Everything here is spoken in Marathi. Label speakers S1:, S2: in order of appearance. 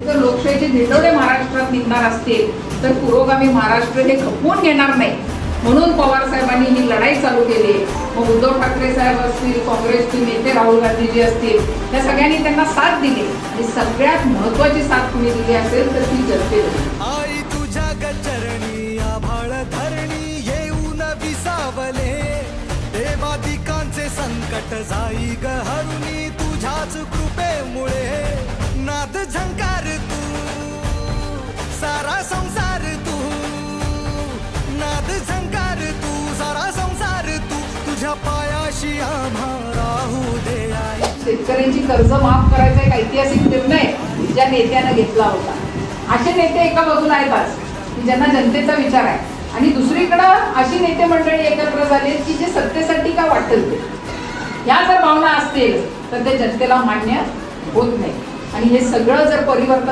S1: जर लोकशाहीचे धिंडोरे महाराष्ट्रात निघणार असतील तर पुरोगामी महाराष्ट्र हे खपवून घेणार नाही, म्हणून पवार साहेबांनी ही लढाई चालू केली. मग उद्धव ठाकरे साहेब असतील, काँग्रेसचे नेते राहुल गांधीजी असतील, या सगळ्यांनी त्यांना साथ दिली. आणि सगळ्यात महत्वाची साथ कुणी दिली असेल तर ती जनतेने.
S2: आई तुझ्या गचरणी आभाळ धरणी येऊन विसावले, देवादिकांचे संकट जाई ग हरुणी तुझ्याच कृपेमुळे. नाद झंकार तू सारा संसार तू, नाद झंकार तू सारा संसार तू, तुझ्या पायाशी आम्हा राहू दे आई.
S1: शेतकऱ्यांची कर्ज माफ करायचा एक ऐतिहासिक निर्णय ज्या नेत्यानं घेतला होता. असे नेते एका बाजूला आहेत आज की ज्यांना जनतेचा विचार आहे, आणि दुसरीकडं अशी नेते मंडळी एकत्र झाली की जे सत्तेसाठी का वाटेल ते. ह्या जर भावना असतील तर ते जनतेला मान्य होत नाही. आणि हे सगळं जर परिवर्तन